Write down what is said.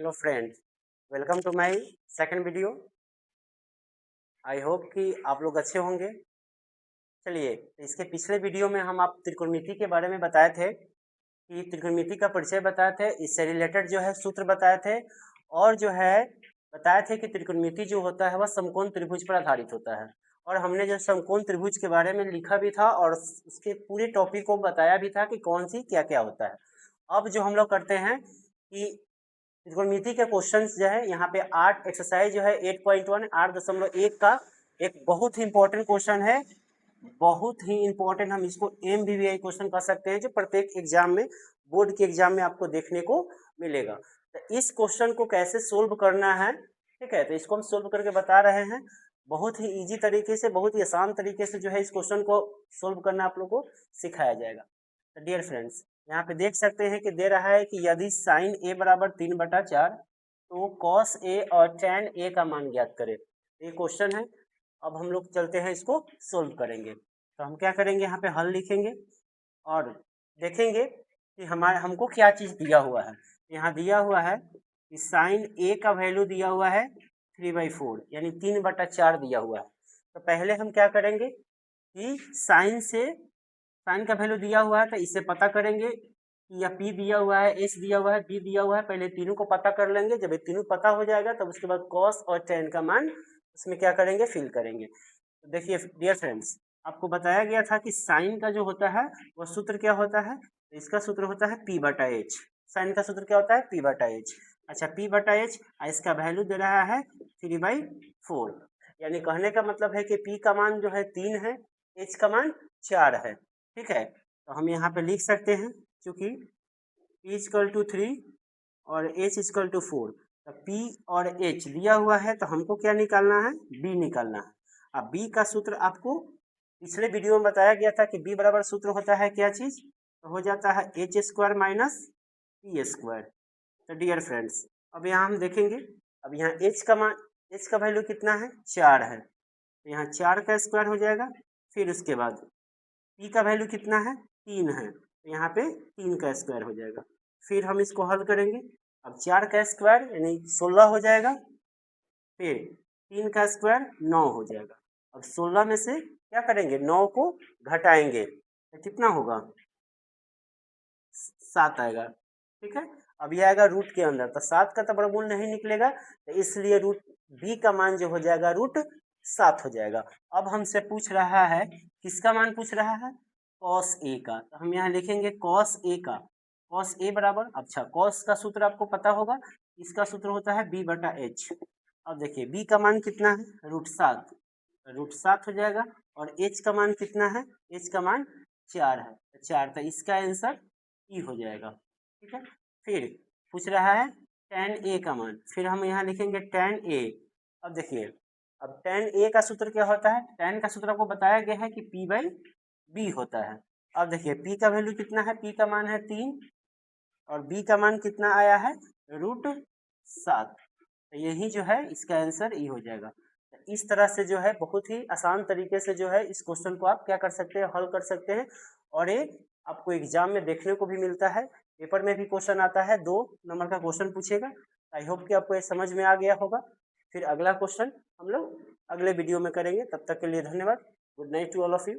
Hello friends, welcome to my second video. I hope कि आप लोग अच्छे होंगे। चलिए, इसके पिछले वीडियो में हम आप त्रिकोणमिति के बारे में बताए थे कि त्रिकोणमिति का परिचय बताए थे, इससे रिलेटेड जो है सूत्र बताए थे और जो है बताए थे कि त्रिकोणमिति जो होता है वह समकोण त्रिभुज पर आधारित होता है। और हमने जो समकोण त्रिभुज के बारे में लिखा भी था और उसके पूरे टॉपिक को बताया भी था कि कौन सी क्या क्या होता है। अब जो हम लोग करते हैं कि त्रिकोणमिति के क्वेश्चंस जो है यहाँ पे 8 एक्सरसाइज जो है 8.1 8.1 का एक बहुत ही इंपॉर्टेंट क्वेश्चन है। बहुत ही इंपॉर्टेंट, हम इसको MVVI क्वेश्चन कह सकते हैं जो प्रत्येक एग्जाम में, बोर्ड के एग्जाम में आपको देखने को मिलेगा। तो इस क्वेश्चन को कैसे सोल्व करना है, ठीक है, तो इसको हम सोल्व करके बता रहे हैं। बहुत ही इजी तरीके से, बहुत ही आसान तरीके से जो है इस क्वेश्चन को सोल्व करना आप लोग को सिखाया जाएगा। तो डियर फ्रेंड्स, यहाँ पे देख सकते हैं कि दे रहा है कि यदि साइन ए बराबर 3/4 तो कॉस ए और टैन ए का मान ज्ञात करें। ये क्वेश्चन है। अब हम लोग चलते हैं, इसको सोल्व करेंगे। तो हम क्या करेंगे, यहाँ पे हल लिखेंगे और देखेंगे कि हमारे हमको क्या चीज़ दिया हुआ है। यहाँ दिया हुआ है कि साइन ए का वैल्यू दिया हुआ है 3/4 यानी 3/4 दिया हुआ है। तो पहले हम क्या करेंगे कि साइन का वैल्यू दिया हुआ है तो इसे पता करेंगे कि यह P दिया हुआ है, S दिया हुआ है, B दिया हुआ है। पहले तीनों को पता कर लेंगे। जब ये तीनों पता हो जाएगा तब उसके बाद कॉस और टेन का मान उसमें क्या करेंगे, फिल करेंगे। तो देखिए डियर फ्रेंड्स, आपको बताया गया था कि साइन का जो होता है वह सूत्र क्या होता है। तो इसका सूत्र होता है P/H। साइन का सूत्र क्या होता है, P/H। अच्छा, P/H, इसका वैल्यू दे रहा है 3/4, यानी कहने का मतलब है कि P का मान जो है 3 है, H का मान 4 है। ठीक है, तो हम यहाँ पे लिख सकते हैं क्योंकि P = 3 और H = 4, तो P और H दिया हुआ है तो हमको क्या निकालना है, B निकालना है। अब B का सूत्र आपको पिछले वीडियो में बताया गया था कि B बराबर सूत्र होता है क्या चीज़, तो हो जाता है H² - P²। तो डियर फ्रेंड्स, अब यहाँ हम देखेंगे, अब यहाँ H का वैल्यू कितना है, 4 है, तो यहाँ 4 का स्क्वायर हो जाएगा। फिर उसके बाद P का वैल्यू कितना है, 3 है, तो यहाँ पे 3 का स्क्वायर हो जाएगा। फिर हम इसको हल करेंगे। अब 4 का स्क्वायर यानी 16 हो जाएगा। फिर 3 का स्क्वायर 9 हो जाएगा। अब 16 में से क्या करेंगे, 9 को घटाएंगे तो कितना होगा, 7 आएगा। ठीक है, अब ये आएगा रूट के अंदर, तो 7 का तो वर्गमूल नहीं निकलेगा, तो इसलिए रूट B का मान जो हो जाएगा √7 हो जाएगा। अब हमसे पूछ रहा है, किसका मान पूछ रहा है, कॉस ए का। तो हम यहाँ लिखेंगे कॉस ए का, कॉस ए बराबर, अच्छा कॉस का सूत्र आपको पता होगा, इसका सूत्र होता है B/H। अब देखिए B का मान कितना है, √7 हो जाएगा। और H का मान कितना है, H का मान 4 है, 4, तो इसका आंसर E हो जाएगा। ठीक है, फिर पूछ रहा है tan A का मान, फिर हम यहाँ लिखेंगे tan A। अब देखिए, अब tan A का सूत्र क्या होता है, tan का सूत्र आपको बताया गया है कि P/B होता है। अब देखिए P का वैल्यू कितना है, P का मान है 3 और B का मान कितना आया है, √7, तो यही जो है इसका आंसर E हो जाएगा। तो इस तरह से जो है बहुत ही आसान तरीके से जो है इस क्वेश्चन को आप क्या कर सकते हैं, हल कर सकते हैं। और ये आपको एग्जाम में देखने को भी मिलता है, पेपर में भी क्वेश्चन आता है, 2 नंबर का क्वेश्चन पूछेगा। आई होप कि आपको ये समझ में आ गया होगा। फिर अगला क्वेश्चन हम लोग अगले वीडियो में करेंगे। तब तक के लिए धन्यवाद। Good night to all of you.